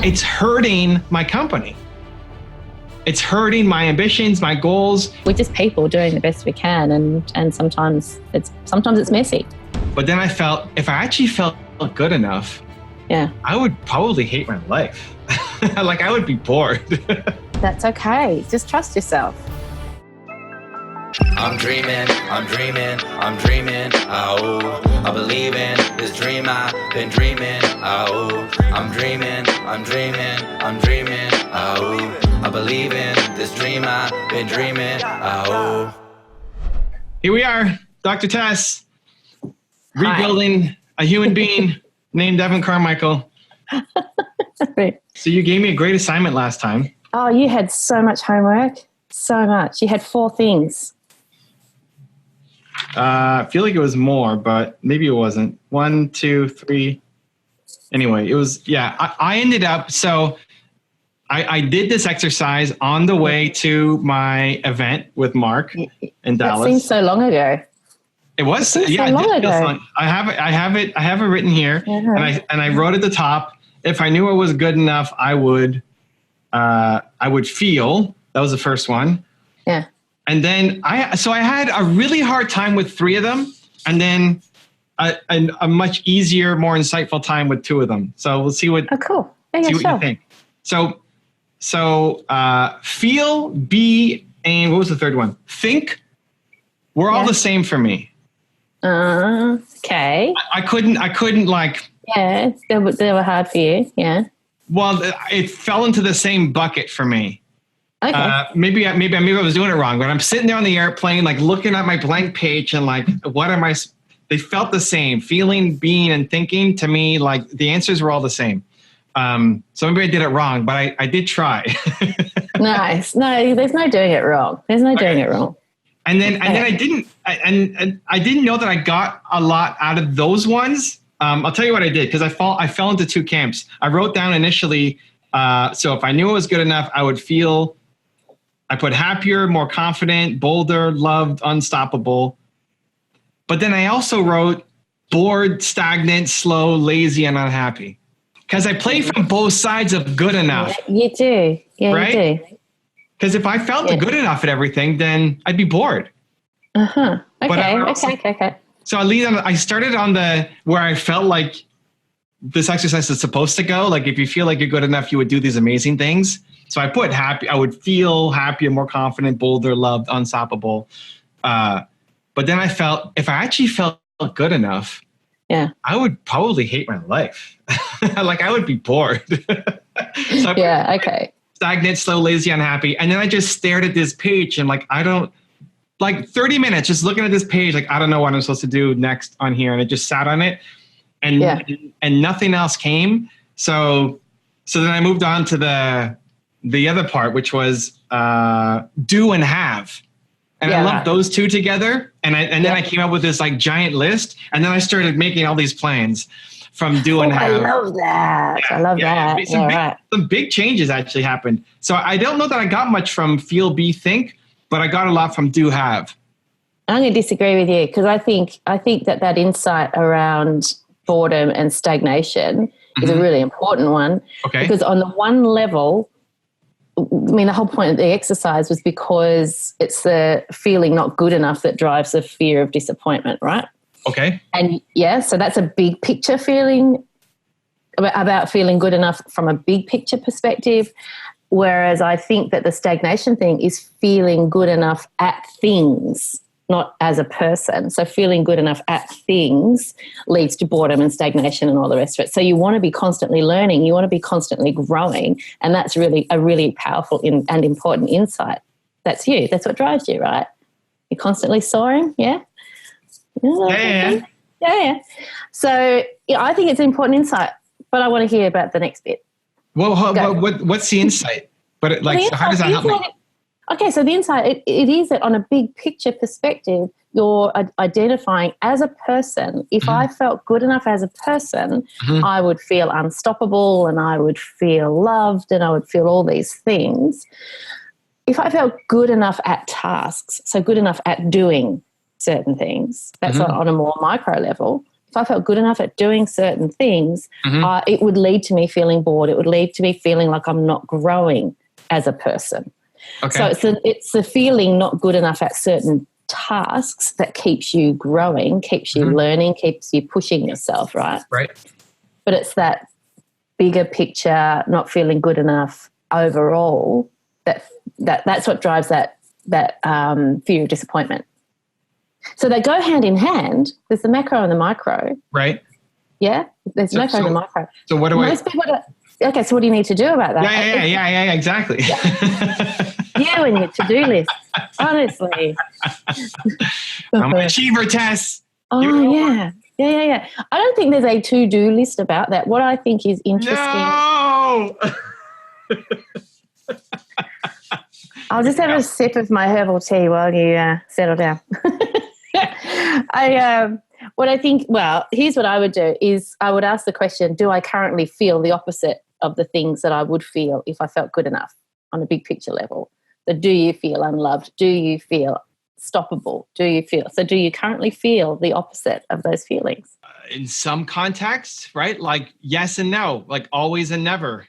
it's hurting my company. It's hurting my ambitions, my goals. We're just people doing the best we can, and sometimes it's messy. But then I felt, if I actually felt good enough, I would probably hate my life. Like, I would be bored. That's okay. Just trust yourself. I'm dreaming, oh, I believe in this dream I've been dreaming, oh, I'm dreaming, oh, I believe in this dream I've been dreaming, oh. Here we are, Dr. Tess, rebuilding a human being named Evan Carmichael. Right. So you gave me a great assignment last time. Oh, you had so much homework, so much. You had 4 things. I feel like it was more, but maybe it wasn't. 1, 2, 3. Anyway, it was, I ended up, so I did this exercise on the way to my event with Mark in Dallas. That seems so long ago. It was, so long ago. I have it written here, and I wrote at the top, if I knew it was good enough, I would feel. That was the first one. Yeah. And then I had a really hard time with 3 of them, and then a much easier, more insightful time with 2 of them. So we'll see what. Oh, cool. See what you think. So feel, be, and what was the third one? Think. We're all the same for me. Okay. I couldn't like. Yeah, they were hard for you. Yeah. Well, it fell into the same bucket for me. Okay. Maybe I was doing it wrong, but I'm sitting there on the airplane, like looking at my blank page and like, what am I? They felt the same. Feeling, being, and thinking to me, like the answers were all the same. So maybe I did it wrong, but I did try. Nice. No, there's no doing it wrong. There's no doing it wrong. And then I didn't know that I got a lot out of those ones. I'll tell you what I did, because I fell into 2 camps. I wrote down initially. So if I knew it was good enough, I would feel. I put happier, more confident, bolder, loved, unstoppable. But then I also wrote bored, stagnant, slow, lazy, and unhappy. Because I play from both sides of good enough. Yeah, you do. Yeah, right? You do. Because if I felt good enough at everything, then I'd be bored. Uh-huh. Okay. So I started on where I felt like this exercise is supposed to go. Like if you feel like you're good enough, you would do these amazing things. So I put happy. I would feel happier, more confident, bolder, loved, unstoppable. But then I felt, if I actually felt good enough, I would probably hate my life. Like I would be bored. So stagnant, slow, lazy, unhappy. And then I just stared at this page and like 30 minutes just looking at this page, like I don't know what I'm supposed to do next on here. And I just sat on it and nothing else came. So then I moved on to the other part, which was do and have. And I lumped those 2 together. And then I came up with this like giant list. And then I started making all these plans from do and have. I love that. I love that. Some big changes actually happened. So I don't know that I got much from feel, be, think, but I got a lot from do, have. I'm going to disagree with you, because I think that insight around boredom and stagnation is a really important one. Okay. Because on the one level, I mean, the whole point of the exercise was because it's the feeling not good enough that drives the fear of disappointment, right? Okay. And so that's a big picture feeling about feeling good enough from a big picture perspective. Whereas I think that the stagnation thing is feeling good enough at things, not as a person. So feeling good enough at things leads to boredom and stagnation and all the rest of it. So you want to be constantly learning. You want to be constantly growing. And that's really a really powerful and important insight. That's you. That's what drives you, right? You're constantly soaring. Yeah. Yeah. So I think it's an important insight, but I want to hear about the next bit. Well, what's the insight? But how does that help me? Okay, so the insight, it is that on a big picture perspective, you're identifying as a person. If I felt good enough as a person, I would feel unstoppable and I would feel loved and I would feel all these things. If I felt good enough at tasks, so good enough at doing certain things, that's on a more micro level. if I felt good enough at doing certain things, Mm-hmm. it would lead to me feeling bored. It would lead to me feeling like I'm not growing as a person. Okay. So it's the feeling not good enough at certain tasks that keeps you growing, keeps you learning, keeps you pushing yourself, right? Right. But it's that bigger picture, not feeling good enough overall, that's what drives that fear of disappointment. So they go hand in hand. There's the macro and the micro. Right. Yeah? There's macro and the micro. So what do Most people okay, so what do you need to do about that? Yeah, exactly. You and your to-do list, honestly. I'm an achiever, Tess. Oh, yeah. Yeah. I don't think there's a to-do list about that. What I think is interesting. No. I'll just have a sip of my herbal tea while you settle down. Here's what I would do is I would ask the question, do I currently feel the opposite of the things that I would feel if I felt good enough on a big picture level? So do you feel unloved? Do you feel stoppable? Do you currently feel the opposite of those feelings? In some contexts, right? Like yes and no, like always and never.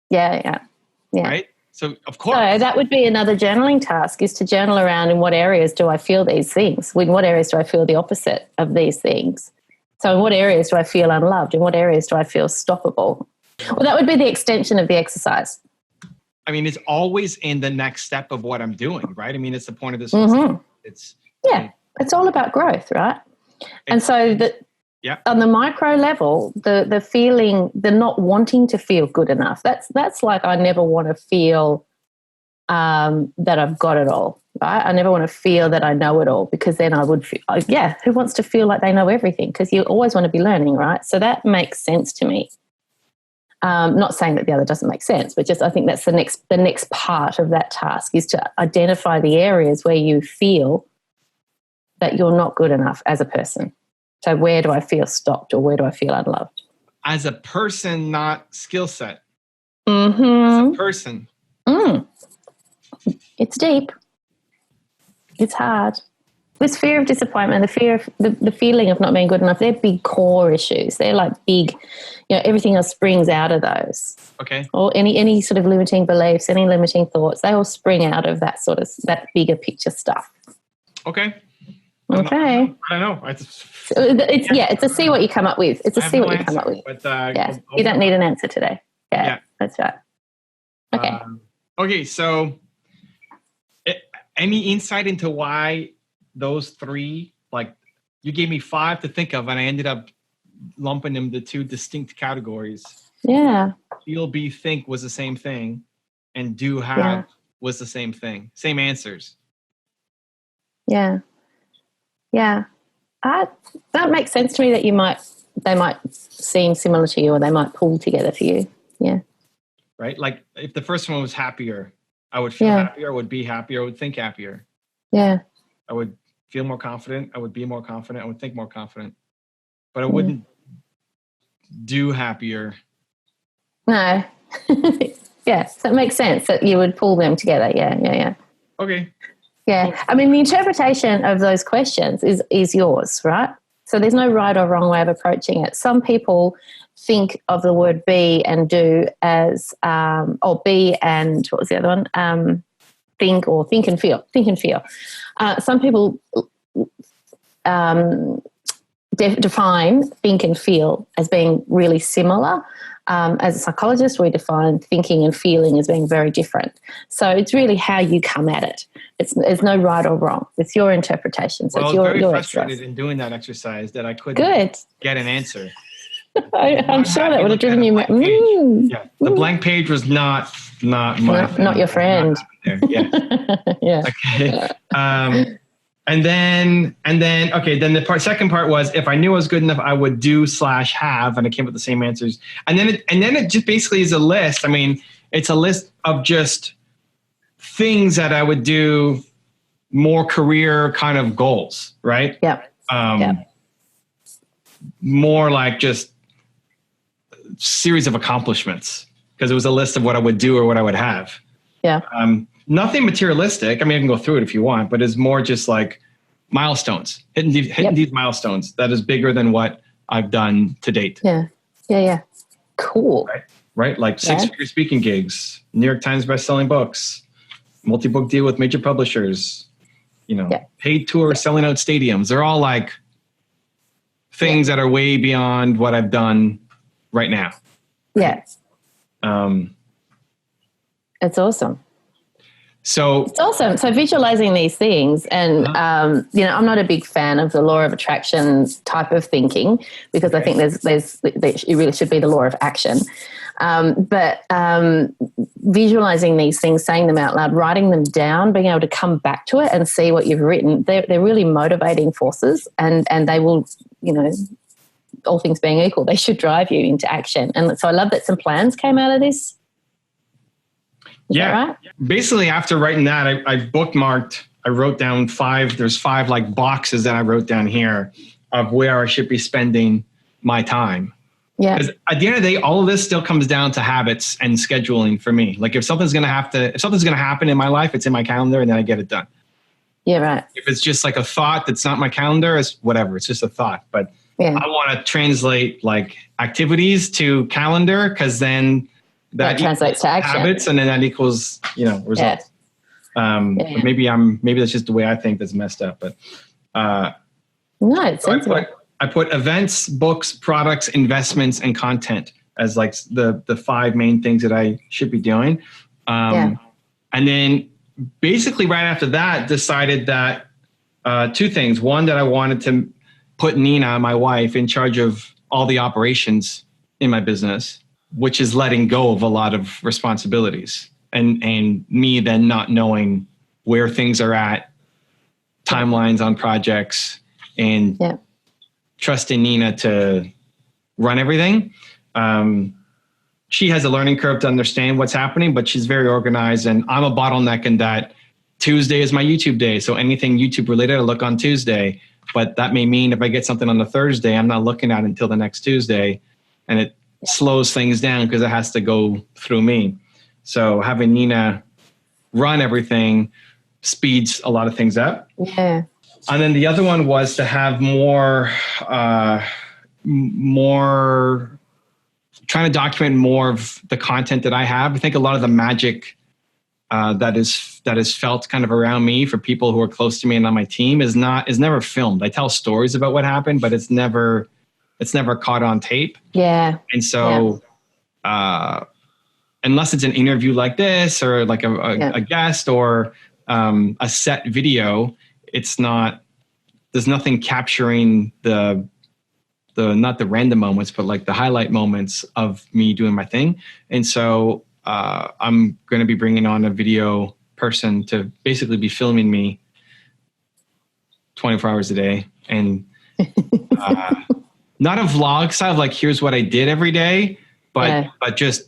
Yeah. Right? So of course. So that would be another journaling task, is to journal around in what areas do I feel these things? In what areas do I feel the opposite of these things? So in what areas do I feel unloved? In what areas do I feel stoppable? Well, that would be the extension of the exercise. I mean, it's always in the next step of what I'm doing, right? I mean, it's the point of this. It's all about growth, right? And so on the micro level, the feeling, the not wanting to feel good enough, that's like I never want to feel that I've got it all, right? I never want to feel that I know it all, because then I would feel, who wants to feel like they know everything? Because you always want to be learning, right? So that makes sense to me. Not saying that the other doesn't make sense, but just I think that's the next part of that task, is to identify the areas where you feel that you're not good enough as a person. So where do I feel stopped, or where do I feel unloved? As a person, not skill set. Mm-hmm. As a person. It's deep. It's hard. This fear of disappointment, the fear of the feeling of not being good enough, they're big core issues. They're like big, everything else springs out of those. Okay. Or any sort of limiting beliefs, any limiting thoughts, they all spring out of that bigger picture stuff. Okay. Okay. I don't know. It's a see what you come up with. It's a see what you come up with. But, you don't need an answer today. Yeah. That's right. Okay. Okay. So, any insight into why those three? Like, you gave me 5 to think of, and I ended up lumping them to 2 distinct categories. Yeah. Feel, be, think was the same thing, and do, have was the same thing. Same answers. Yeah. Yeah, that makes sense to me that they might seem similar to you, or they might pull together for you. Yeah. Right? Like if the first one was happier, I would feel happier, I would be happier, I would think happier. Yeah. I would feel more confident, I would be more confident, I would think more confident. But I wouldn't do happier. No. Yes, that makes sense that you would pull them together. Yeah. Okay. Yeah, I mean, the interpretation of those questions is yours, right? So there's no right or wrong way of approaching it. Some people think of the word be and do as, or be and what was the other one? Think and feel. Think and feel. Some people define think and feel as being really similar. As a psychologist, we define thinking and feeling as being very different. So it's really how you come at it. There's no right or wrong. It's your interpretation. So well, it's your I was very exercise. frustrated in doing that exercise that I couldn't get an answer. I'm sure that would have driven you. The blank page was not your friend. Yeah. Yeah. Okay. And then the second part was, if I knew I was good enough, I would do / have, and I came up with the same answers. And then it just basically is a list. I mean, it's a list of just things that I would do, more career kind of goals, right? Yeah. More like just series of accomplishments, because it was a list of what I would do or what I would have. Yeah. Nothing materialistic. I mean, I can go through it if you want, but it's more just like milestones, hitting these milestones. That is bigger than what I've done to date. Yeah. Yeah. Yeah. Cool. Right? Like 6-figure speaking gigs, New York Times bestselling books, multi-book deal with major publishers, paid tours, selling out stadiums. They're all like things that are way beyond what I've done right now. Yeah. It's awesome. So it's awesome. So visualizing these things, and I'm not a big fan of the law of attraction type of thinking, because I think it really should be the law of action. But visualizing these things, saying them out loud, writing them down, being able to come back to it and see what you've written, they're really motivating forces, and they will, all things being equal, they should drive you into action. And so I love that some plans came out of this. Is that right? Basically, after writing that, I bookmarked, I wrote down there's 5 like boxes that I wrote down here of where I should be spending my time. Yeah. Because at the end of the day, all of this still comes down to habits and scheduling for me. Like if something's going to happen in my life, it's in my calendar and then I get it done. Yeah, right. If it's just like a thought that's not my calendar, it's whatever. It's just a thought. But I want to translate like activities to calendar, because then that translates to action. Habits, and then that equals, results. Maybe that's just the way I think that's messed up. But no, it's sensible. I put events, books, products, investments, and content as like the 5 main things that I should be doing. And then basically right after that, decided that 2 things. One, that I wanted to put Nina, my wife, in charge of all the operations in my business, which is letting go of a lot of responsibilities, and me then not knowing where things are at, timelines on projects, and trusting Nina to run everything. She has a learning curve to understand what's happening, but she's very organized, and I'm a bottleneck in that Tuesday is my YouTube day. So anything YouTube related, I look on Tuesday, but that may mean if I get something on the Thursday, I'm not looking at it until the next Tuesday, and it slows things down because it has to go through me. So having Nina run everything speeds a lot of things up. Yeah. And then the other one was to have more trying to document more of the content that I have. I think a lot of the magic that is felt kind of around me for people who are close to me and on my team is never filmed. I tell stories about what happened, but it's never caught on tape. Yeah. And so, unless it's an interview like this, or like a guest, or a set video, there's nothing capturing the not the random moments, but like the highlight moments of me doing my thing. And so, I'm going to be bringing on a video person to basically be filming me 24 hours a day, and, not a vlog style of like, here's what I did every day, but just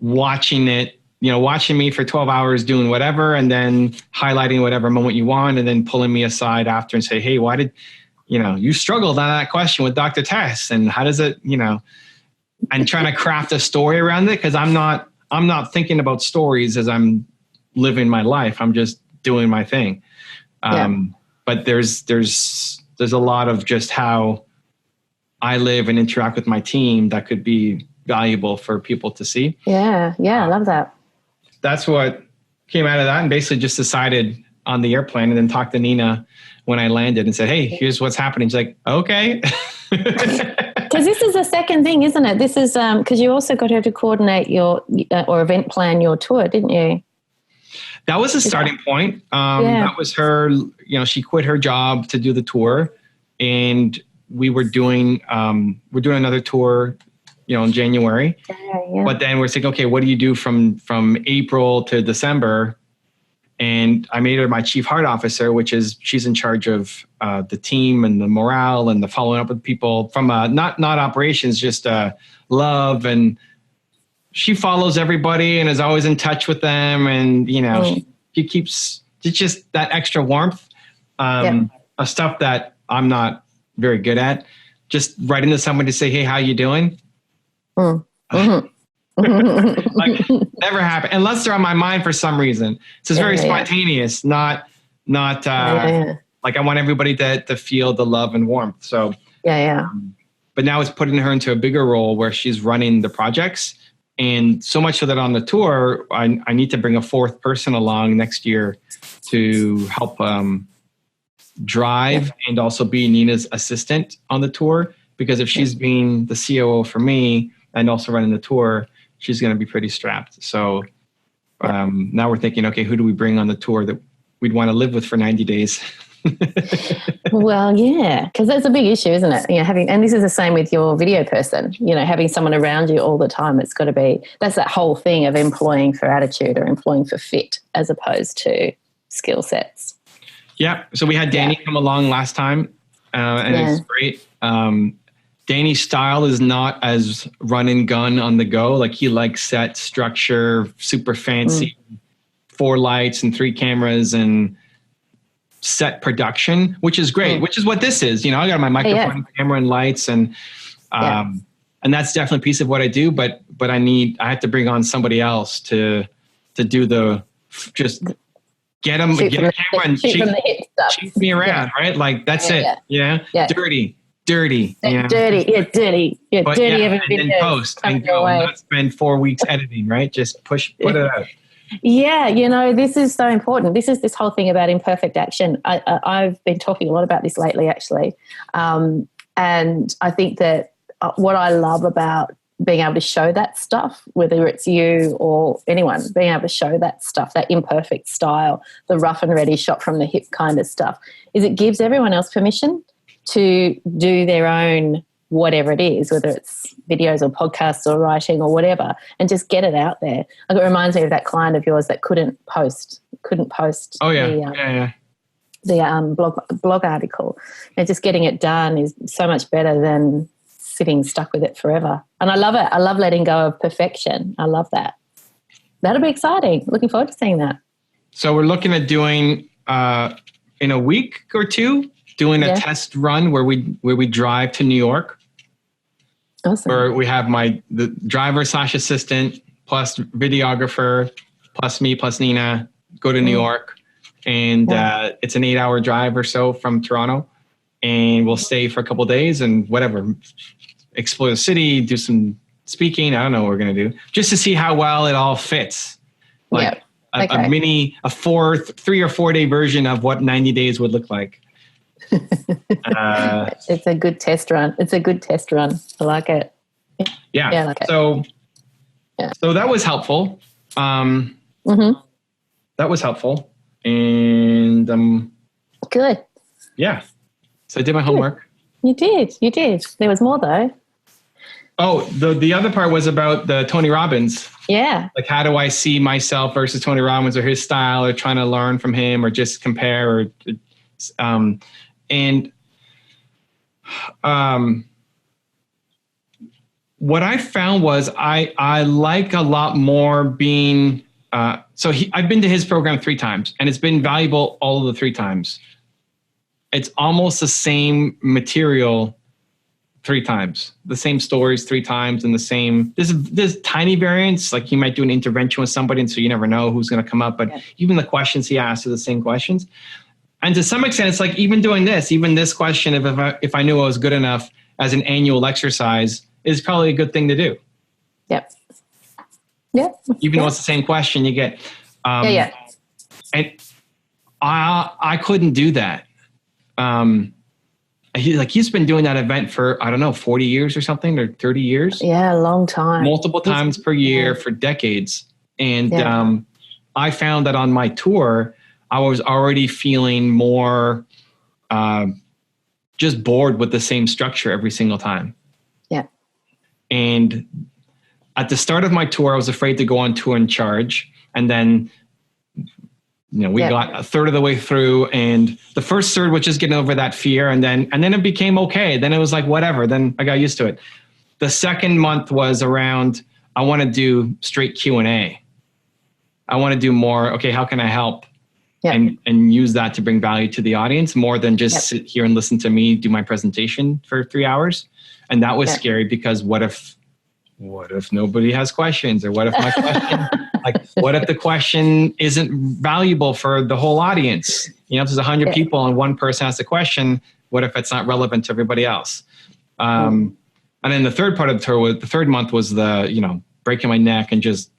watching it, watching me for 12 hours doing whatever, and then highlighting whatever moment you want, and then pulling me aside after and say, hey, why did, you struggled on that question with Dr. Tess, and how does it, and trying to craft a story around it. Cause I'm not thinking about stories as I'm living my life. I'm just doing my thing. But there's a lot of just how I live and interact with my team that could be valuable for people to see. Yeah. I love that. That's what came out of that, and basically just decided on the airplane, and then talked to Nina when I landed and said, hey, here's what's happening. She's like, okay. Because this is the second thing, isn't it? This is because you also got her to coordinate your or event plan your tour, didn't you? That was a starting point. That was her, she quit her job to do the tour, and we're doing another tour, in January. But then we're thinking, okay, what do you do from April to December? And I made her my chief heart officer, which is she's in charge of the team and the morale and the following up with people from not operations, just love. And she follows everybody and is always in touch with them. And, she keeps just that extra warmth of stuff that I'm not very good at. Just writing to somebody to say, hey, how you doing? Mm-hmm. Like never happened unless they're on my mind for some reason. So it's very spontaneous, not like I want everybody to feel the love and warmth. So but now it's putting her into a bigger role where she's running the projects. And so much so that on the tour, I need to bring a fourth person along next year to help drive and also be Nina's assistant on the tour. Because if she's being the COO for me and also running the tour, she's going to be pretty strapped. So now we're thinking, okay, who do we bring on the tour that we'd want to live with for 90 days? Well, yeah, because that's a big issue, isn't it? You know, and this is the same with your video person, you know, having someone around you all the time. It's got to be, that's that whole thing of employing for attitude or employing for fit as opposed to skill sets. Yeah. So we had Danny come along last time and it's great. Danny's style is not as run and gun on the go. Like he likes set structure, super fancy, 4 lights and 3 cameras and set production, which is great, which is what this is. You know, I got my microphone, camera and lights and that's definitely a piece of what I do, but I have to bring on somebody else to do just get a camera and chase me around, right? Like that's it. Yeah. Dirty. Dirty. And then post and go. Not spend 4 weeks editing, right? Just put it out. Yeah, you know, this is so important. This whole thing about imperfect action. I've been talking a lot about this lately, actually. And I think that what I love about being able to show that stuff, whether it's you or anyone, being able to show that stuff, that imperfect style, the rough and ready shot from the hip kind of stuff, is it gives everyone else permission to do their own whatever it is, whether it's videos or podcasts or writing or whatever, and just get it out there. Like it reminds me of that client of yours that couldn't post. Oh yeah, the blog article. And just getting it done is so much better than sitting stuck with it forever. And I love it. I love letting go of perfection. I love that. That'll be exciting. Looking forward to seeing that. So we're looking at doing in a week or two, doing a test run where we drive to New York. Awesome. Where we have the driver / assistant plus videographer plus me plus Nina go to New York, and it's an 8-hour drive or so from Toronto, and we'll stay for a couple of days and whatever, explore the city, do some speaking. I don't know what we're gonna do, just to see how well it all fits. Like a 3 or 4 day version of what 90 days would look like. It's a good test run. I like it. Yeah. I like it. So that was helpful. That was helpful. And good. Yeah. So I did my homework. You did. There was more though. Oh, the other part was about the Tony Robbins. Yeah. Like, how do I see myself versus Tony Robbins or his style, or trying to learn from him or just compare or what I found was I like a lot more being, I've been to his program 3 times and it's been valuable all of the 3 times. It's almost the same material 3 times, the same stories 3 times, and there's tiny variants. Like he might do an intervention with somebody, and so you never know who's going to come up, but even the questions he asks are the same questions. And to some extent, it's like even this question, if I knew I was good enough as an annual exercise, is probably a good thing to do. Yep. Even though it's the same question, you get. And I couldn't do that. He's been doing that event for, I don't know, 40 years or something, or 30 years. Yeah, a long time. Multiple times per year for decades. And I found that on my tour, I was already feeling more just bored with the same structure every single time. Yeah. And at the start of my tour, I was afraid to go on tour and charge. And then, we got a third of the way through, and the first third was just getting over that fear. And then it became okay. Then it was like, whatever. Then I got used to it. The second month was around, I want to do straight Q&A. I want to do more. Okay, how can I help? And use that to bring value to the audience more than just sit here and listen to me do my presentation for 3 hours. And that was scary, because what if nobody has questions, or what if my question, what if the question isn't valuable for the whole audience? If there's 100 people and one person has a question, what if it's not relevant to everybody else? And then the third part of the tour was the third month was the, breaking my neck and just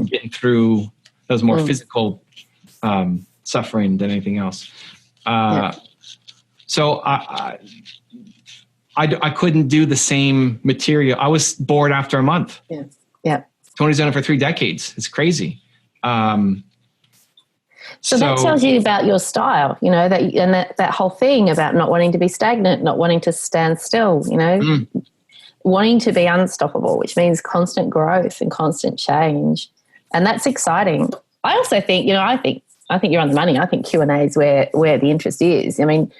getting through those more physical suffering than anything else. So I couldn't do the same material. I was bored after a month. Yeah. Tony's done it for 3 decades. It's crazy. So that tells you about your style, that whole thing about not wanting to be stagnant, not wanting to stand still, wanting to be unstoppable, which means constant growth and constant change. And that's exciting. I also think, I think you're on the money. I think Q&A is where the interest is. I mean,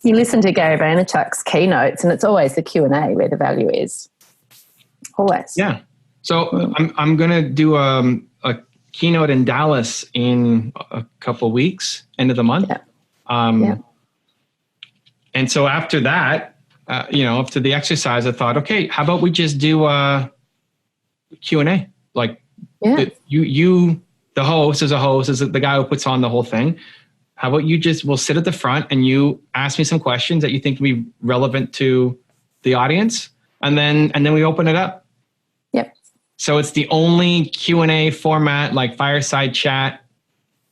you listen to Gary Vaynerchuk's keynotes and it's always the Q&A where the value is. Always. Yeah. So I'm going to do a keynote in Dallas in a couple of weeks, end of the month. And so after that, after the exercise, I thought, okay, how about we just do a Q&A? Like you, the host is the guy who puts on the whole thing. How about we'll sit at the front and you ask me some questions that you think will be relevant to the audience. And then we open it up. So it's the only Q&A format, like fireside chat,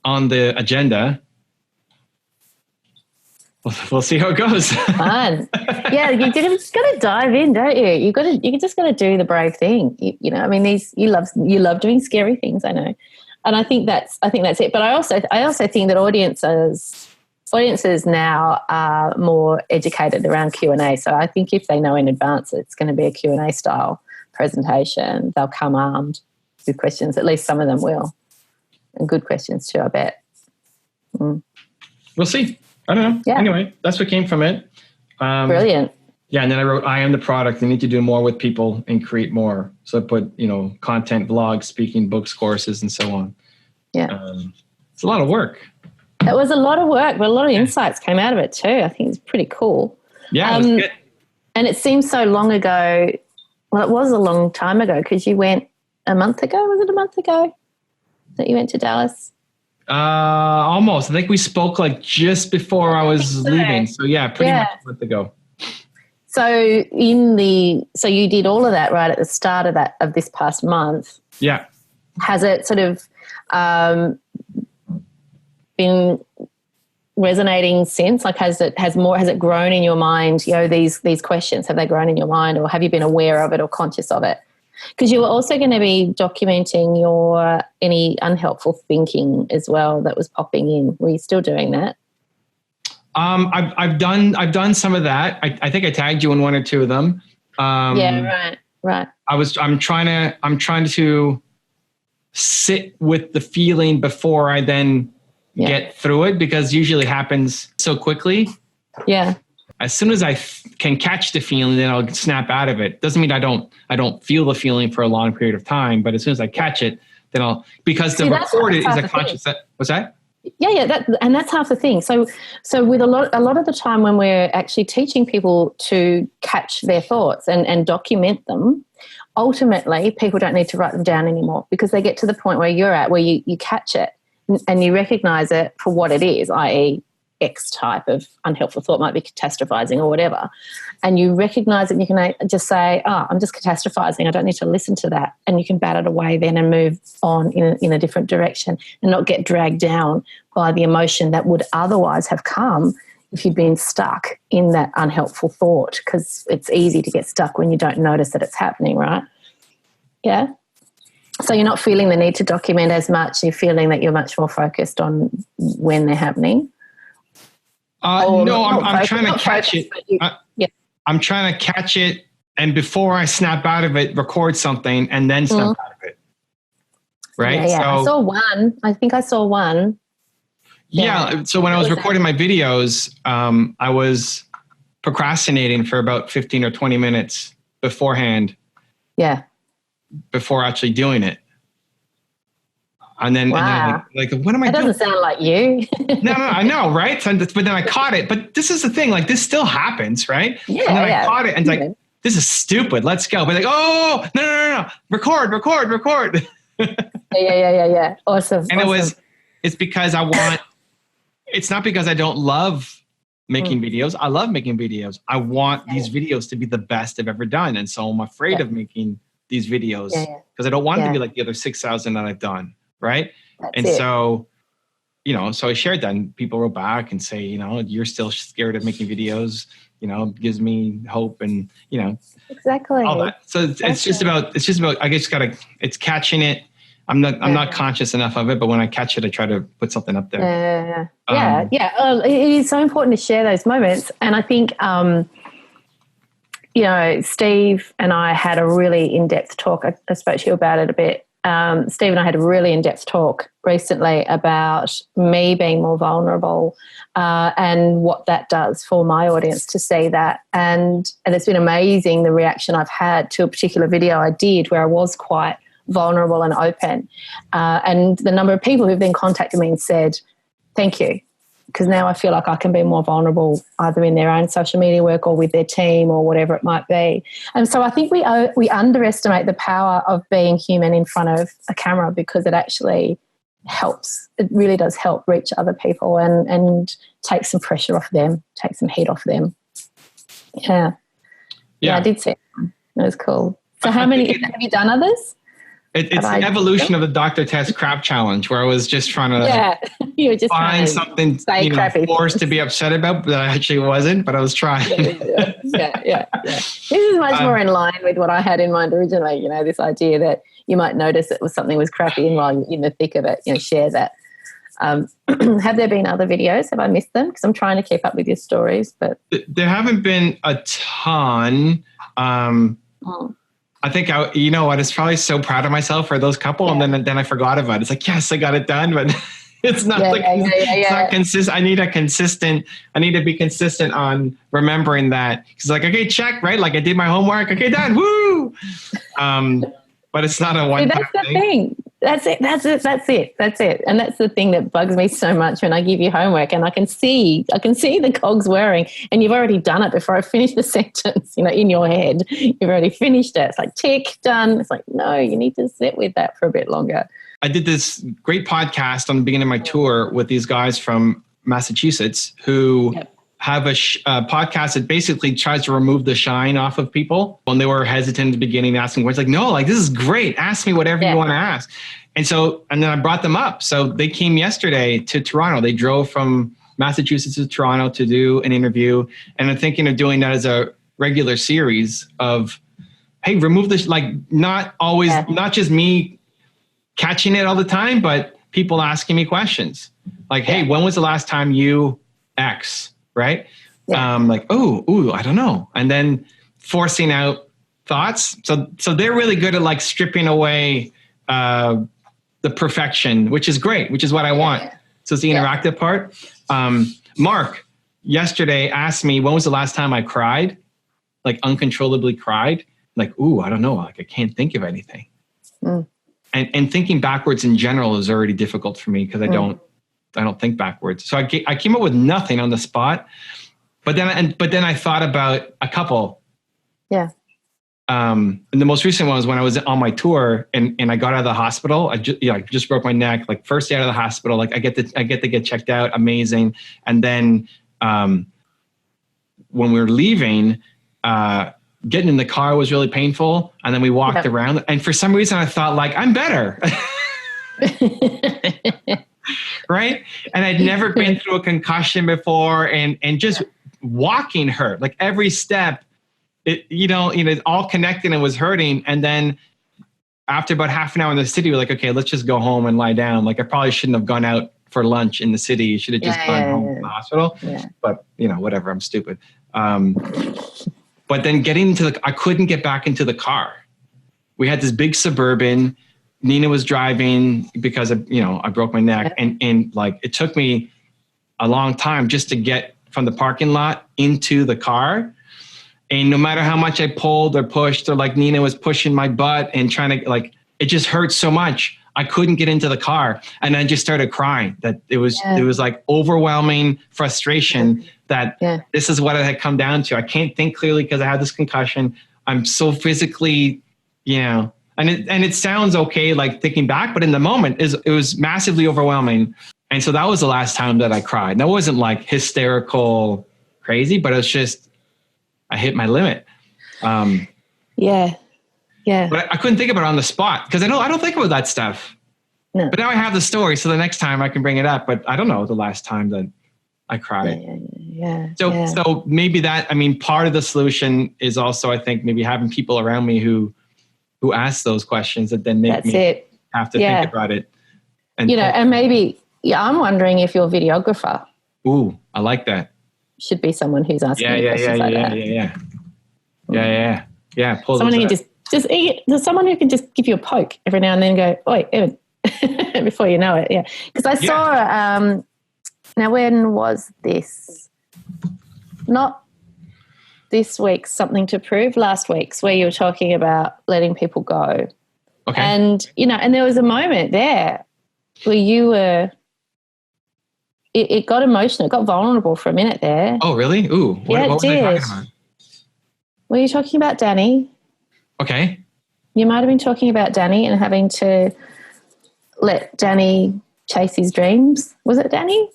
on the agenda. We'll see how it goes. Fun. Yeah, you just got to dive in, don't you? You just got to do the brave thing. I mean, you love doing scary things, I know, and I think that's it. But I also think that audiences now are more educated around Q&A. So I think if they know in advance it's going to be a Q&A style presentation, they'll come armed with questions. At least some of them will, and good questions too, I bet. We'll see. I don't know. Yeah. Anyway, that's what came from it. Brilliant. Yeah, and then I wrote, I am the product. I need to do more with people and create more. So I put, content, vlogs, speaking, books, courses, and so on. Yeah. It's a lot of work. It was a lot of work, but a lot of insights came out of it too. I think it's pretty cool. Yeah, it was good. And it seems so long ago. Well, it was a long time ago because you went a month ago. Was it a month ago that you went to Dallas? Almost. I think we spoke like just before I was leaving. So yeah, pretty much a month ago. So you did all of that right at the start of this past month. Yeah. Has it sort of been resonating since? Like has it grown in your mind? These questions, have they grown in your mind, or have you been aware of it or conscious of it? Because you were also going to be documenting any unhelpful thinking as well that was popping in. Were you still doing that? I've done some of that. I think I tagged you in one or two of them. Right. I'm trying to sit with the feeling before I then get through it, because usually it happens so quickly. Yeah. As soon as I can catch the feeling, then I'll snap out of it. Doesn't mean I don't feel the feeling for a long period of time, but as soon as I catch it, then because the record is a conscious. What's that? Yeah, that's half the thing. So with a lot of the time when we're actually teaching people to catch their thoughts and document them, ultimately people don't need to write them down anymore, because they get to the point where you're at, where you catch it and you recognize it for what it is, i.e. X type of unhelpful thought, might be catastrophizing or whatever, and you recognize it and you can just say, I'm just catastrophizing, I don't need to listen to that, and you can bat it away then and move on in a different direction and not get dragged down by the emotion that would otherwise have come if you'd been stuck in that unhelpful thought, because it's easy to get stuck when you don't notice that it's happening, right? Yeah. So you're not feeling the need to document as much, you're feeling that you're much more focused on when they're happening. No, I'm trying to catch it. I'm trying to catch it, and before I snap out of it, record something and then snap out of it. Right? Yeah. So, I saw one. I think I saw one. Yeah. So when I was recording my videos, I was procrastinating for about 15 or 20 minutes beforehand. Yeah. Before actually doing it. And then, like, what am I doing? That doesn't sound like you. No, I know, right? But then I caught it. But this is the thing, like, this still happens, right? Yeah, and then I caught it and it's like, this is stupid. Let's go. But like, oh, no. Record. Yeah. Awesome. And it's because it's not because I don't love making videos. I love making videos. I want these videos to be the best I've ever done. And so I'm afraid of making these videos because I don't want it to be like the other 6,000 that I've done. Right. So, you know, so I shared that and people wrote back and say, you know, you're still scared of making videos, you know, gives me hope and, you know, all that. So it's just about, I guess it's catching it. I'm not conscious enough of it, but when I catch it, I try to put something up there. It is so important to share those moments. And I think, you know, Steve and I had a really in-depth talk. I spoke to you about it a bit. Steve and I had a really in-depth talk recently about me being more vulnerable and what that does for my audience to see that. And it's been amazing the reaction I've had to a particular video I did where I was quite vulnerable and open. And the number of people who've then contacted me and said, thank you, because now I feel like I can be more vulnerable either in their own social media work or with their team or whatever it might be. And so I think we underestimate the power of being human in front of a camera because it actually helps. It really does help reach other people and take some pressure off them, take some heat off them. Yeah, I did see it. It was cool. So have you done others? It's the evolution of the Dr. Tess crap challenge where I was just trying to you were just find something forced to be upset about, but I actually wasn't, but I was trying. This is much more in line with what I had in mind originally, you know, this idea that you might notice something was crappy and while you're in the thick of it, you know, share that. Have there been other videos? Have I missed them? Because I'm trying to keep up with your stories, but there haven't been a ton. I think you know what? It's probably so proud of myself for those couple, and then I forgot about it. It's like, yes, I got it done, but it's not it's not consistent. I need to be consistent on remembering that. It's like, okay, check, right? Like I did my homework. Okay, done. Woo! But it's not a one. That's the thing. That's it. And that's the thing that bugs me so much when I give you homework and I can see the cogs whirring and you've already done it before I finish the sentence, you know, in your head. You've already finished it. It's like, tick, done. It's like, no, you need to sit with that for a bit longer. I did this great podcast on the beginning of my tour with these guys from Massachusetts who have a podcast that basically tries to remove the shine off of people. When they were hesitant at the beginning, asking words like, no, like, this is great. Ask me whatever you want to ask. And then I brought them up. So they came yesterday to Toronto. They drove from Massachusetts to Toronto to do an interview. And I'm thinking of doing that as a regular series of, hey, remove this, like not just me catching it all the time, but people asking me questions. Like, hey, when was the last time you X? Right? Like, I don't know. And then forcing out thoughts. So they're really good at like stripping away the perfection, which is great, which is what I want. So it's the interactive part. Mark yesterday asked me, when was the last time I cried? Like uncontrollably cried? Like, I don't know. Like I can't think of anything. And thinking backwards in general is already difficult for me because I don't think backwards. So I came up with nothing on the spot, but then I thought about a couple. Yeah. And the most recent one was when I was on my tour and I got out of the hospital. I just broke my neck. Like first day out of the hospital, like I get to get checked out. Amazing. And then when we were leaving, getting in the car was really painful. And then we walked around and for some reason I thought like, I'm better. Right. And I'd never been through a concussion before and just walking hurt, like every step, it all connected and was hurting. And then after about half an hour in the city, we're like, okay, let's just go home and lie down. Like I probably shouldn't have gone out for lunch in the city. You should have just gone home from the hospital. Yeah. But whatever, I'm stupid. But then getting I couldn't get back into the car. We had this big Suburban. Nina was driving because I broke my neck and like it took me a long time just to get from the parking lot into the car. And no matter how much I pulled or pushed or like Nina was pushing my butt and trying to like, it just hurt so much. I couldn't get into the car and I just started crying that it was like overwhelming frustration that this is what it had come down to. I can't think clearly because I had this concussion. I'm so physically, and it sounds okay, like thinking back, but in the moment it was massively overwhelming. And so that was the last time that I cried. That wasn't like hysterical, crazy, but it's just, I hit my limit. Yeah. But I couldn't think about it on the spot because I don't think about that stuff. No. But now I have the story, so the next time I can bring it up. But I don't know the last time that I cried. Yeah. So maybe that, I mean, part of the solution is also, I think, maybe having people around me who ask those questions that then make me have to think about it. And and maybe, I'm wondering if your videographer. Ooh, I like that. Should be someone who's asking questions like that. Yeah. Pull someone who can just there's someone who can just give you a poke every now and then and go, "Oi, Evan," before you know it. Yeah, because I saw. Now, when was this? Not this week's Something to Prove. Last week's, where you were talking about letting people go. Okay. And and there was a moment there where you were. It got emotional. It got vulnerable for a minute there. Oh, really? Ooh. What was I talking about? Were you talking about Danny? Okay. You might have been talking about Danny and having to let Danny chase his dreams. Was it Danny?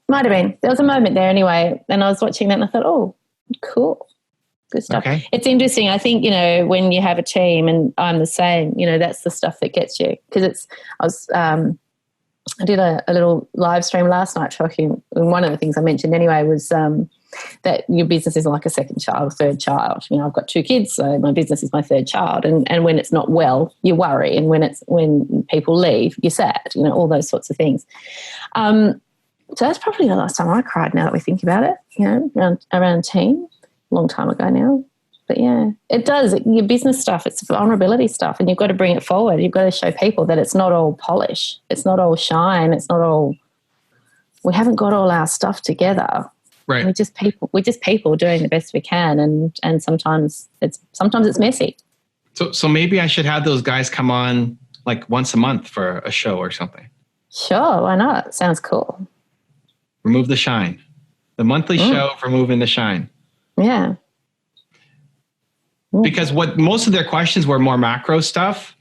Might have been. There was a moment there anyway. And I was watching that and I thought, oh, cool. Good stuff. Okay. It's interesting. I think, when you have a team, and I'm the same, that's the stuff that gets you. Because I did a little live stream last night talking, and one of the things I mentioned anyway was that your business is like a second child, third child. I've got 2 kids, so my business is my third child. And when it's not well, you worry. And when people leave, you're sad, all those sorts of things. So that's probably the last time I cried, now that we think about it, around team, a long time ago now. But yeah, it does. Your business stuff, it's vulnerability stuff, and you've got to bring it forward. You've got to show people that it's not all polish. It's not all shine. It's not all, we haven't got all our stuff together. Right. We're just people doing the best we can. And sometimes it's messy. So maybe I should have those guys come on like once a month for a show or something. Sure. Why not? Sounds cool. Remove the shine. The monthly show of removing the shine. Yeah. Because what most of their questions were more macro stuff.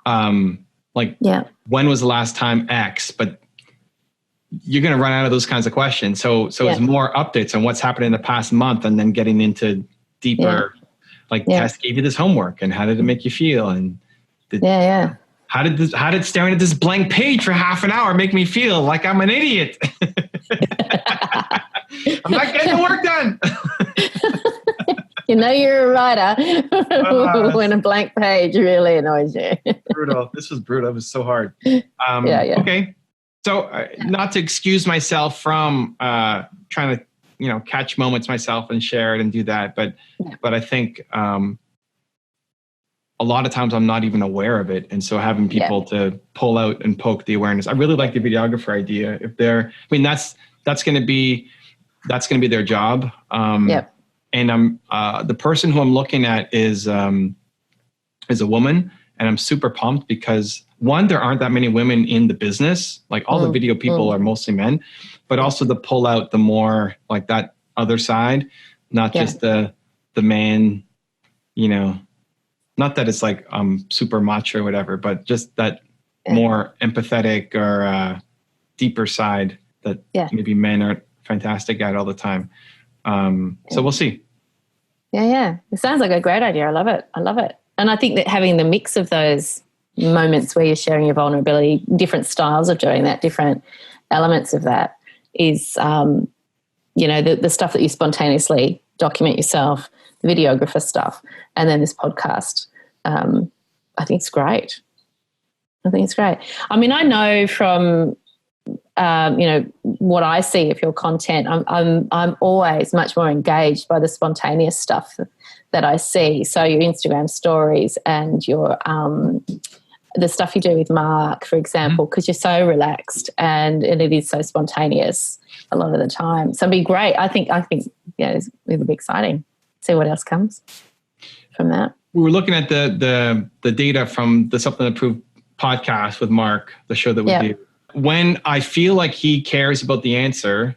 When was the last time X? But you're going to run out of those kinds of questions. So it's more updates on what's happened in the past month, and then getting into deeper, Tess gave you this homework, and how did it make you feel? And how did staring at this blank page for half an hour make me feel like I'm an idiot? I'm not getting the work done. You're a writer when a blank page really annoys you. Brutal. This was brutal. It was so hard. Okay. So not to excuse myself from trying to, catch moments myself and share it and do that. But I think a lot of times I'm not even aware of it. And so having people to pull out and poke the awareness. I really like the videographer idea. That's going to be their job. And the person who I'm looking at is a woman, and I'm super pumped because one, there aren't that many women in the business. Like all the video people are mostly men, but also to pull out the more like that other side, not just the man, not that it's like super macho or whatever, but just that more empathetic or deeper side that maybe men aren't fantastic at all the time. So we'll see. Yeah. It sounds like a great idea. I love it. And I think that having the mix of those moments where you're sharing your vulnerability, different styles of doing that, different elements of that is, the stuff that you spontaneously document yourself, the videographer stuff, and then this podcast. I think it's great. I mean, I know from what I see of your content, I'm always much more engaged by the spontaneous stuff that I see. So your Instagram stories and your the stuff you do with Mark, for example, because you're so relaxed and it is so spontaneous a lot of the time. So it'd be great. I think it'll be exciting. See what else comes from that. We were looking at the data from the Something to Prove podcast with Mark, the show that we do. When I feel like he cares about the answer,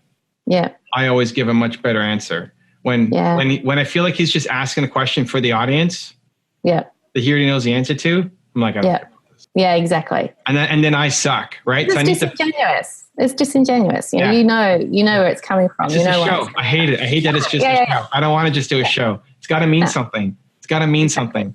I always give a much better answer. When I feel like he's just asking a question for the audience, that he already knows the answer to, I'm like, I don't care about this. Yeah, exactly. And then I suck, right? It's disingenuous. It's disingenuous. You know, you know where it's coming from. It's just a show. I hate it. I hate that it's just a show. I don't want to just do a show. It's got to mean something. It's got to mean something.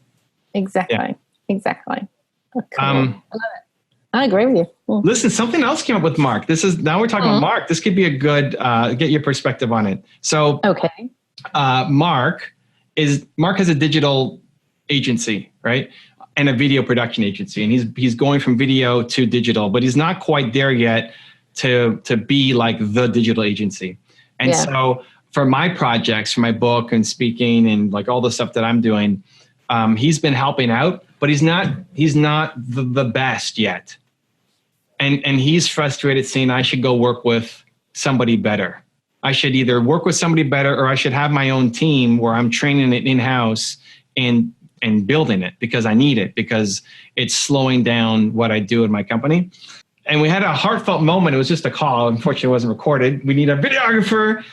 Exactly. Yeah. Exactly. Oh, cool. I love it. I agree with you. Listen, something else came up with Mark. Now we're talking about Mark. This could be a good get your perspective on it. So, okay. Mark has a digital agency, right? And a video production agency, and he's going from video to digital, but he's not quite there yet to be like the digital agency. And so for my projects, for my book and speaking and like all the stuff that I'm doing, he's been helping out, but he's not the best yet. And he's frustrated saying I should go work with somebody better. I should either work with somebody better or I should have my own team where I'm training it in-house and building it because I need it, because it's slowing down what I do in my company. And we had a heartfelt moment. It was just a call. Unfortunately, it wasn't recorded. We need a videographer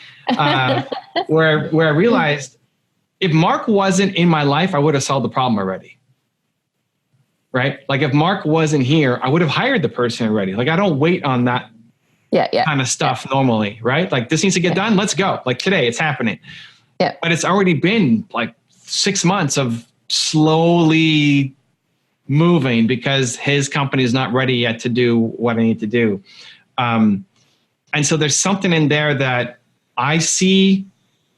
where I realized if Mark wasn't in my life, I would have solved the problem already. Right? Like if Mark wasn't here, I would have hired the person already. Like I don't wait on that kind of stuff normally, right? Like this needs to get done. Let's go. Like today it's happening. Yeah. But it's already been like 6 months of slowly moving because his company is not ready yet to do what I need to do. And so there's something in there that I see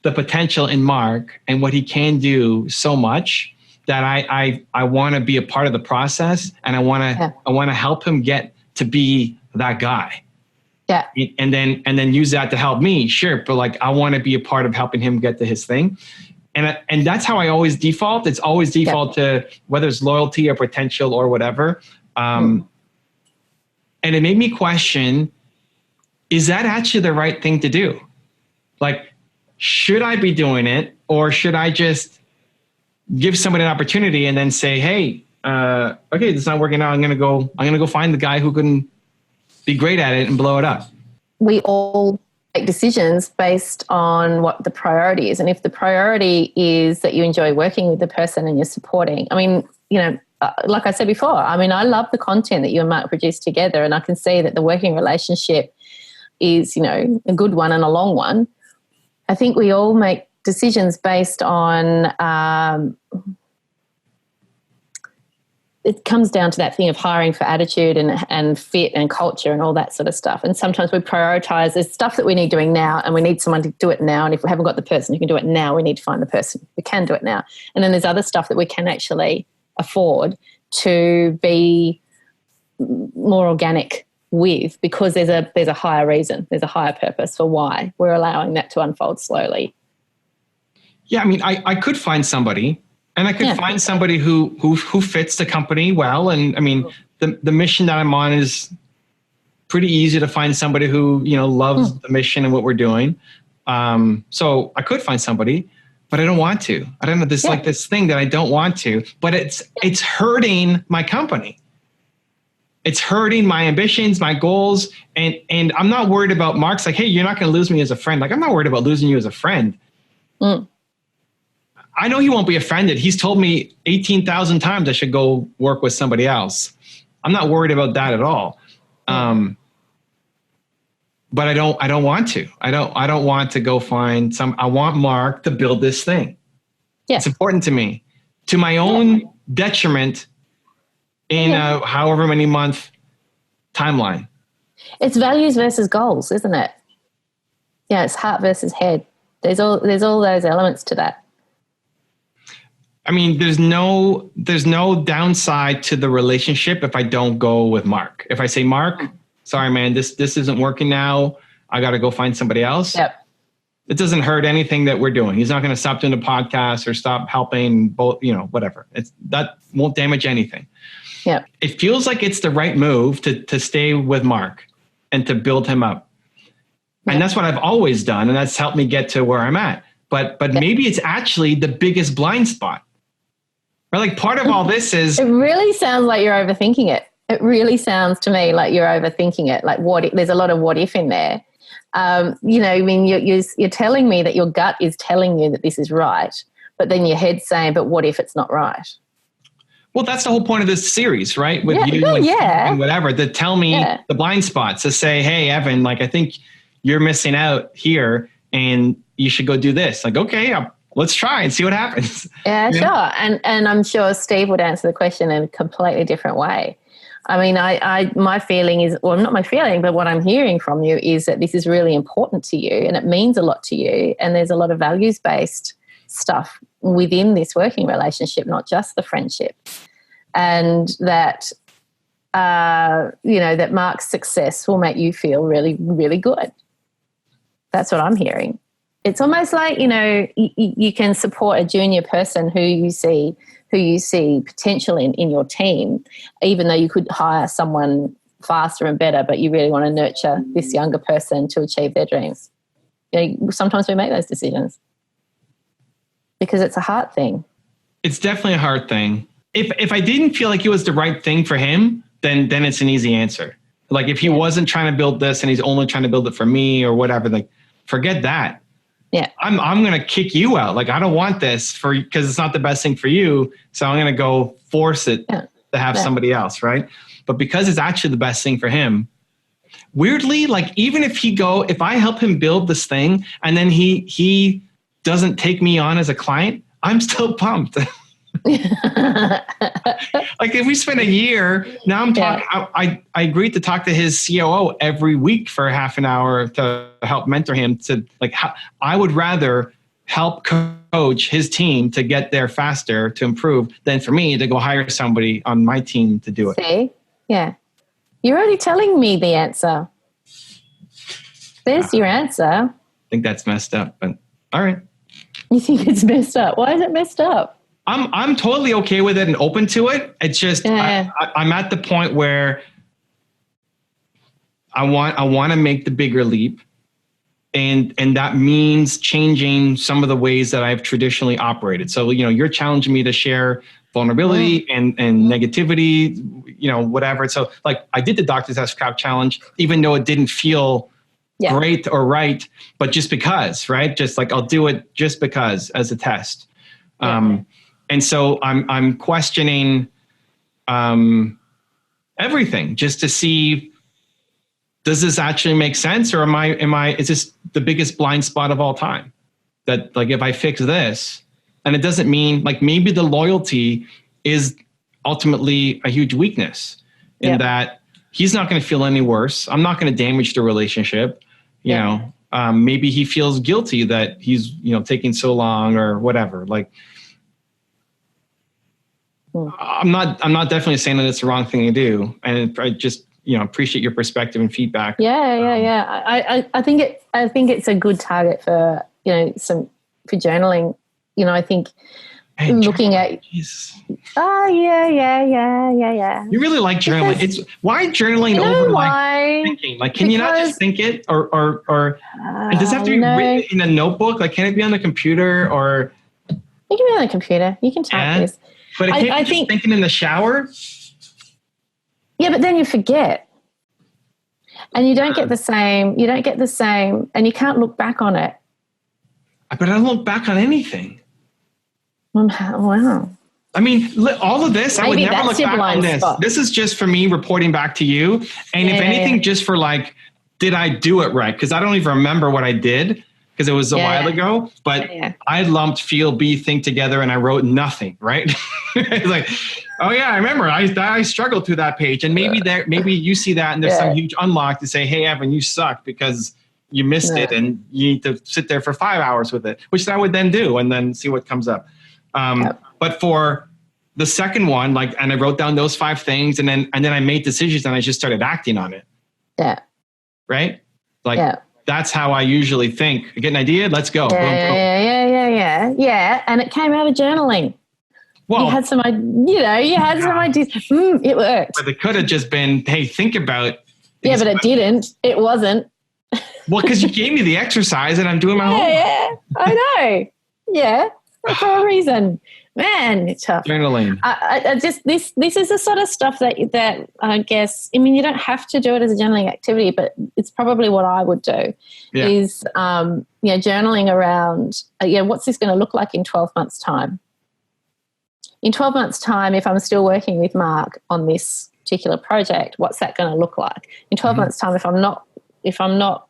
the potential in Mark and what he can do so much that I want to be a part of the process, and I want to help him get to be that guy. Yeah. And then use that to help me. Sure. But like, I want to be a part of helping him get to his thing. And that's how I always default. It's always default to whether it's loyalty or potential or whatever. And it made me question, is that actually the right thing to do? Like, should I be doing it, or should I just give somebody an opportunity and then say, hey, okay, this is not working out. I'm going to go find the guy who can be great at it and blow it up. We all make decisions based on what the priority is. And if the priority is that you enjoy working with the person and you're supporting, I mean, you know, like I said before, I mean, I love the content that you and Mark produce together, and I can see that the working relationship is, you know, a good one and a long one. I think we all make decisions based on, it comes down to that thing of hiring for attitude and fit and culture and all that sort of stuff. And sometimes we prioritize, there's stuff that we need doing now and we need someone to do it now. And if we haven't got the person who can do it now, we need to find the person who can do it now. And then there's other stuff that we can actually afford to be more organic with, because there's a higher reason, there's a higher purpose for why we're allowing that to unfold slowly. Yeah, I mean, I could find somebody, and I could find somebody who fits the company well. And I mean, the mission that I'm on is pretty easy to find somebody who, you know, loves the mission and what we're doing. So I could find somebody, but I don't want to. I don't know, this like this thing that I don't want to, but it's hurting my company. It's hurting my ambitions, my goals. And I'm not worried about Mark's like, hey, you're not going to lose me as a friend. Like, I'm not worried about losing you as a friend. I know he won't be offended. He's told me 18,000 times I should go work with somebody else. I'm not worried about that at all. But I don't want to. I don't want to go find I want Mark to build this thing. Yeah. It's important to me, to my own detriment in a however many month timeline. It's values versus goals, isn't it? Yeah, it's heart versus head. There's all those elements to that. I mean, there's no downside to the relationship if I don't go with Mark. If I say, Mark, sorry, man, this isn't working now. I got to go find somebody else. Yep. It doesn't hurt anything that we're doing. He's not going to stop doing the podcast or stop helping both, you know, whatever. That won't damage anything. Yeah. It feels like it's the right move to stay with Mark and to build him up. Yep. And that's what I've always done. And that's helped me get to where I'm at. But maybe it's actually the biggest blind spot. Right? Like part of all this is... It really sounds like you're overthinking it. It really sounds to me like you're overthinking it. Like there's a lot of what if in there. You know, I mean, you're telling me that your gut is telling you that this is right, but then your head's saying, but what if it's not right? Well, that's the whole point of this series, right? With you and whatever, to tell me the blind spots, to say, hey, Evan, like, I think you're missing out here and you should go do this. Like, okay, let's try and see what happens. Yeah, sure. And I'm sure Steve would answer the question in a completely different way. I mean, my feeling is, well, not my feeling, but what I'm hearing from you is that this is really important to you and it means a lot to you. And there's a lot of values-based stuff within this working relationship, not just the friendship. And that, that Mark's success will make you feel really, really good. That's what I'm hearing. It's almost like, you can support a junior person who you see potential in your team, even though you could hire someone faster and better, but you really want to nurture this younger person to achieve their dreams. Sometimes we make those decisions because it's a hard thing. It's definitely a hard thing. If I didn't feel like it was the right thing for him, then it's an easy answer. Like if he wasn't trying to build this and he's only trying to build it for me or whatever, like forget that. Yeah. I'm going to kick you out. Like I don't want this because it's not the best thing for you. So I'm going to go force it to have somebody else. Right. But because it's actually the best thing for him, weirdly, like even if I help him build this thing and then he doesn't take me on as a client, I'm still pumped. Like if we spend a year, now I'm talking, I agreed to talk to his COO every week for half an hour to help mentor him to like, I would rather help coach his team to get there faster, to improve, than for me to go hire somebody on my team to do it. See? Yeah. You're already telling me the answer. There's your answer. I think that's messed up, but all right. You think it's messed up? Why is it messed up? I'm totally okay with it and open to it. It's just I'm at the point where I want to make the bigger leap, and that means changing some of the ways that I've traditionally operated. So you're challenging me to share vulnerability and negativity, whatever. So like I did the Dr. Tess Crawley challenge, even though it didn't feel great or right, but just because, right? Just like I'll do it just because as a test. And so I'm questioning everything just to see, does this actually make sense, or is this the biggest blind spot of all time? That like if I fix this, and it doesn't mean like maybe the loyalty is ultimately a huge weakness in that he's not going to feel any worse. I'm not going to damage the relationship. Maybe he feels guilty that he's taking so long or whatever. Like. I'm not definitely saying that it's the wrong thing to do, and I just appreciate your perspective and feedback. I think it's a good target for for journaling. I think looking at you really like journaling. It's why journaling over like thinking. Like, can you not just think it, or does it have to be written in a notebook? Like, can it be on the computer or? It can be on the computer. You can type this. But I think thinking in the shower. Yeah, but then you forget, and you don't get the same. And you can't look back on it. But I don't look back on anything. Wow. I mean, all of this, I would never look back on this. This is just for me reporting back to you, and if anything, just for like, did I do it right? Because I don't even remember what I did. Because it was a while ago, but I lumped feel, be, think together, and I wrote nothing, right? It's like, oh yeah, I remember. I struggled through that page, and maybe you see that, and there's some huge unlock to say, hey, Evan, you suck because you missed it, and you need to sit there for 5 hours with it, which I would then do, and then see what comes up. But for the second one, like, and I wrote down those 5 things, and then I made decisions, and I just started acting on it. Yeah. Right. Like. Yeah. That's how I usually think. Get an idea? Let's go. Yeah. And it came out of journaling. Well, you had some ideas. It worked. But it could have just been, hey, think about. Yeah, but it didn't. It wasn't. Well, because you gave me the exercise and I'm doing my homework. Yeah, I know. Yeah, for a reason. Man, it's tough. Journaling. I just this is the sort of stuff that I guess. I mean, you don't have to do it as a journaling activity, but it's probably what I would do. Yeah. Is journaling around. What's this going to look like in 12 months' time? in 12 months' time, if I'm still working with Mark on this particular project, what's that going to look like? In 12 months' time, if I'm not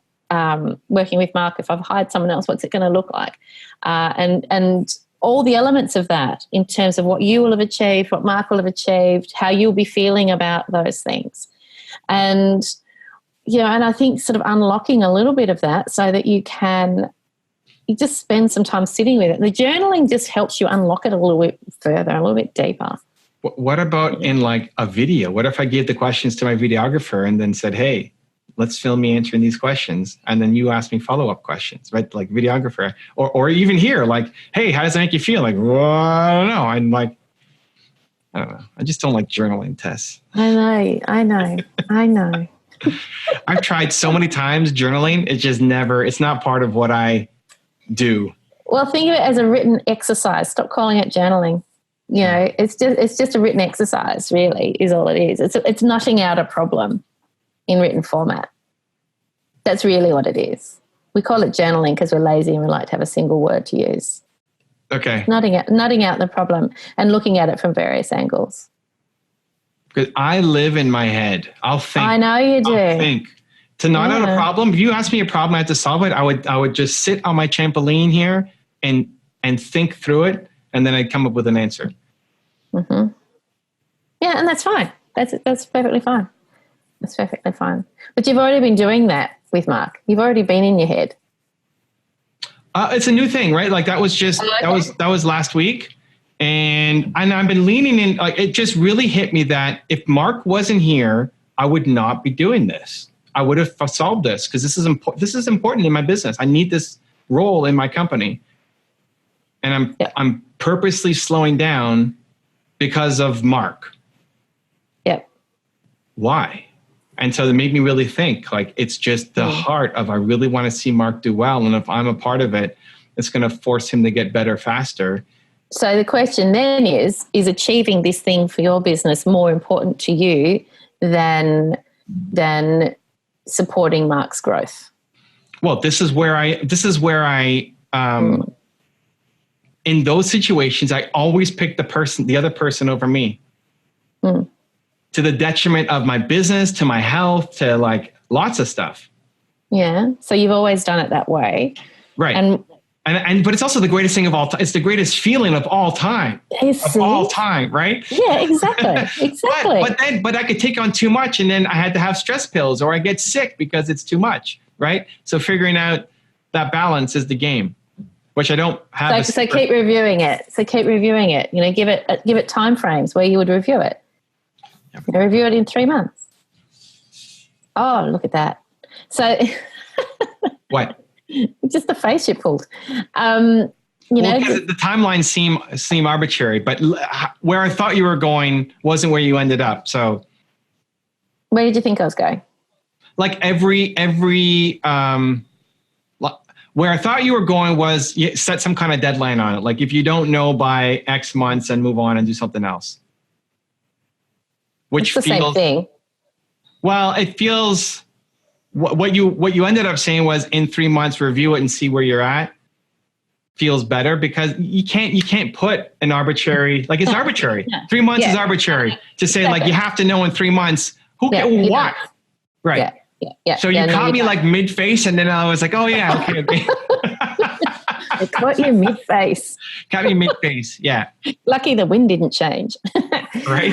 working with Mark, if I've hired someone else, what's it going to look like? And all the elements of that in terms of what you will have achieved, what Mark will have achieved, how you'll be feeling about those things. And, and I think sort of unlocking a little bit of that so that you just spend some time sitting with it. The journaling just helps you unlock it a little bit further, a little bit deeper. What about in like a video? What if I gave the questions to my videographer and then said, hey, let's film me answering these questions. And then you ask me follow-up questions, right? Like videographer or even here, like, hey, how does that make you feel? Like, well, I don't know. I'm like, I don't know. I just don't like journaling, Tess. I know. I've tried so many times journaling. It's not part of what I do. Well, think of it as a written exercise. Stop calling it journaling. It's just a written exercise, really, is all it is. It's nutting out a problem in written format. That's really what it is. We call it journaling because we're lazy and we like to have a single word to use. Okay. Nutting out the problem and looking at it from various angles. Because I live in my head. I'll think. I know you do. I'll think. To not have a problem, if you ask me a problem, I have to solve it. I would just sit on my trampoline here and think through it, and then I'd come up with an answer. Mm-hmm. Yeah, and that's fine. That's perfectly fine. That's perfectly fine. But you've already been doing that with Mark. You've already been in your head. It's a new thing, right? Like that was just that was last week, and I've been leaning in. Like it just really hit me that if Mark wasn't here, I would not be doing this. I would have solved this because this is important in my business. I need this role in my company, and I'm purposely slowing down because of Mark. Yep. Why? And so it made me really think, like, it's just the heart of I really want to see Mark do well. And if I'm a part of it, it's going to force him to get better faster. So the question then is achieving this thing for your business more important to you than supporting Mark's growth? Well, this is where I in those situations, I always pick the other person over me. To the detriment of my business, to my health, to like lots of stuff. Yeah. So you've always done it that way. Right. And but it's also the greatest thing of all time. It's the greatest feeling of all time. All time, right? Yeah, exactly. Exactly. But I could take on too much and then I had to have stress pills or I get sick because it's too much, right? So figuring out that balance is the game, which I don't have. So keep reviewing it. Give it time frames where you would review it. Review it in 3 months. Oh, look at that. So what? Just the face you pulled. The timelines seem arbitrary, but where I thought you were going wasn't where you ended up. So where did you think I was going? Like where I thought you were going was set some kind of deadline on it. Like if you don't know by X months, then move on and do something else. Which it's the same thing. Well, it feels what you ended up saying was in 3 months review it and see where you're at. Feels better because you can't put an arbitrary, like it's arbitrary. 3 months is arbitrary to say like you have to know in 3 months what. Right. Yeah. So you caught me like mid face and then I was like, oh yeah, okay. I caught you mid face. Caught me mid face. Yeah. Lucky the wind didn't change. Right.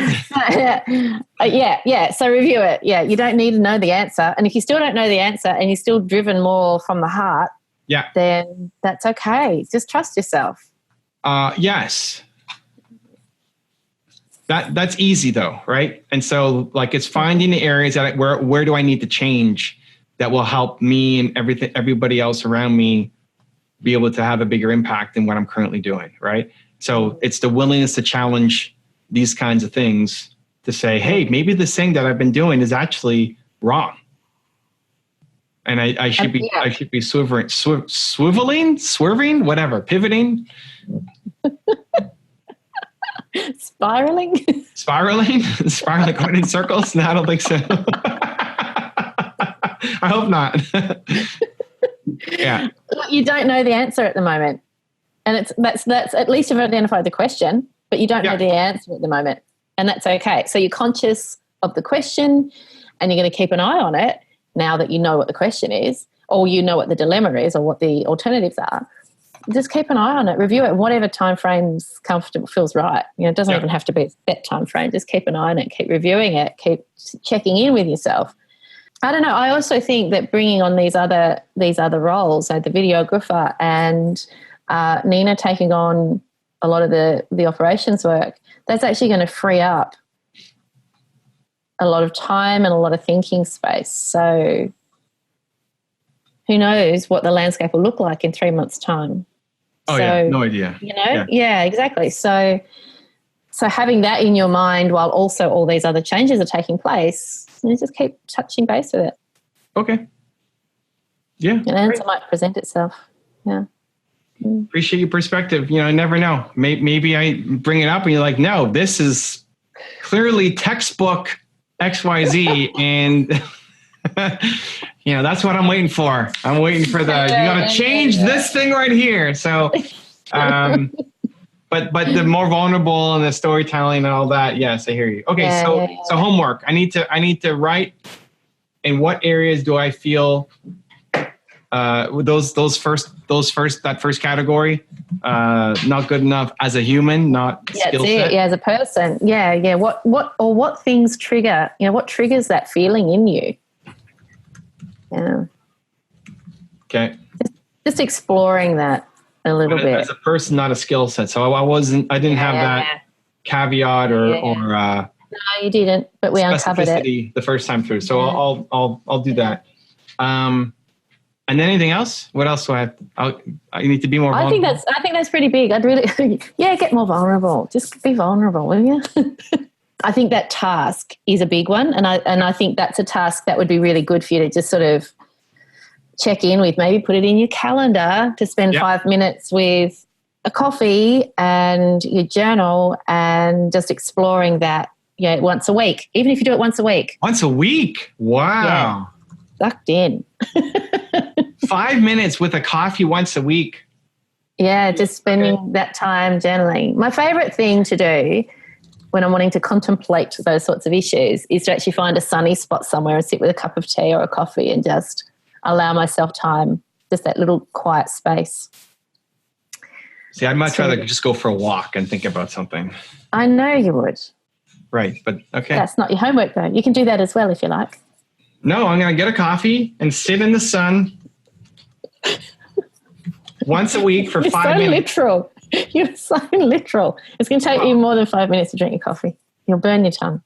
Yeah. So review it. Yeah. You don't need to know the answer. And if you still don't know the answer and you're still driven more from the heart, then that's okay. Just trust yourself. Yes. That's easy though, right? And so like it's finding the areas that where do I need to change that will help me and everybody else around me be able to have a bigger impact than what I'm currently doing, right? So it's the willingness to challenge these kinds of things to say, hey, maybe this thing that I've been doing is actually wrong. And I should be swerving, whatever, pivoting. Spiraling, going in circles. No, I don't think so. I hope not. Yeah. You don't know the answer at the moment, and that's at least you've identified the question. but you don't know the answer at the moment, and that's okay. So you're conscious of the question, and you're going to keep an eye on it now that you know what the question is, or you know what the dilemma is, or what the alternatives are. Just keep an eye on it, review it, whatever time frame's comfortable, feels right. It doesn't even have to be a set time frame. Just keep an eye on it, keep reviewing it, keep checking in with yourself. I don't know. I also think that bringing on these other roles, like the videographer and Nina taking on a lot of the operations work, that's actually going to free up a lot of time and a lot of thinking space. So who knows what the landscape will look like in 3 months' time. Oh, so, no idea. Yeah, exactly. So having that in your mind while also all these other changes are taking place, just keep touching base with it. Okay. Yeah. An answer might present itself. Yeah. Appreciate your perspective. I never know. Maybe I bring it up and you're like, no, this is clearly textbook XYZ. And, that's what I'm waiting for. I'm waiting for you got to change this thing right here. So, but the more vulnerable and the storytelling and all that. Yes, I hear you. Okay. So homework, I need to write in what areas do I feel, that first category, not good enough as a human, not skill set. Yeah, as a person. Yeah. What things trigger, what triggers that feeling in you? Yeah. Okay. Just exploring that a little bit. As a person, not a skill set. So I didn't have that caveat or no, you didn't, but we uncovered it the first time through. So I'll do that. And then anything else? What else do I have? I need to be more vulnerable. I think that's pretty big. I'd really, get more vulnerable. Just be vulnerable, will you? I think that task is a big one, and I think that's a task that would be really good for you to just sort of check in with. Maybe put it in your calendar to spend 5 minutes with a coffee and your journal, and just exploring that. Once a week, even if you do it once a week. Once a week? Wow. Yeah. Sucked in. 5 minutes with a coffee once a week. Yeah, just spending that time journaling. My favorite thing to do when I'm wanting to contemplate those sorts of issues is to actually find a sunny spot somewhere and sit with a cup of tea or a coffee and just allow myself time, just that little quiet space. See, I'd much rather just go for a walk and think about something. I know you would. Right, but okay. That's not your homework, though. You can do that as well if you like. No, I'm going to get a coffee and sit in the sun once a week for 5 minutes. You're so literal. It's going to take you more than 5 minutes to drink your coffee. You'll burn your tongue.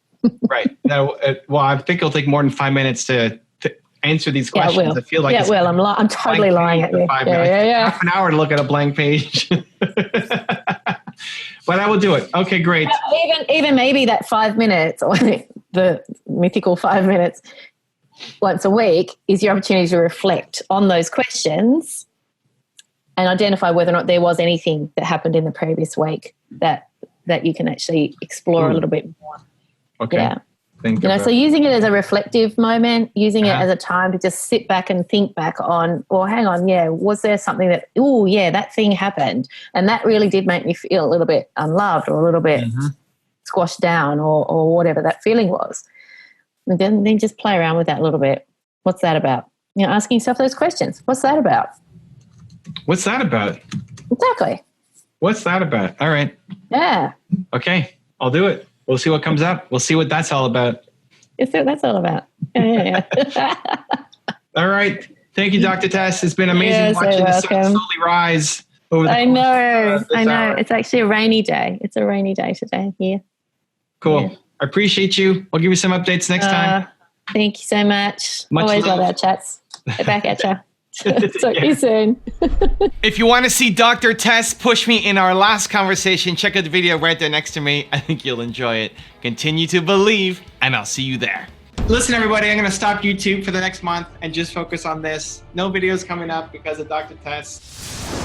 Right. No, I think it'll take more than 5 minutes to answer these questions. Yeah, it will. I feel like I'm totally lying at you. Yeah. Half an hour to look at a blank page. But I will do it. Okay, great. Even maybe that 5 minutes, or the mythical 5 minutes once a week, is your opportunity to reflect on those questions and identify whether or not there was anything that happened in the previous week that you can actually explore a little bit more. Okay. Yeah. So using it as a reflective moment, using it as a time to just sit back and think back on, well, hang on, was there something that thing happened, and that really did make me feel a little bit unloved or a little bit squashed down or whatever that feeling was. And then just play around with that a little bit. What's that about? Asking yourself those questions. What's that about? What's that about? Exactly. What's that about? All right. Yeah. Okay. I'll do it. We'll see what comes up. We'll see what that's all about. You'll see what that's all about. Yeah. All right. Thank you, Dr. Tess. It's been amazing watching the sun slowly rise over the I know. Hour. It's actually a rainy day. It's a rainy day today here. Cool. Yeah. I appreciate you. I'll give you some updates next time. Thank you so much. love. Always love our chats. Get back at you. Talk to you soon. If you want to see Dr. Tess push me in our last conversation, check out the video right there next to me. I think you'll enjoy it. Continue to believe, and I'll see you there. Listen, everybody, I'm going to stop YouTube for the next month and just focus on this. No videos coming up because of Dr. Tess.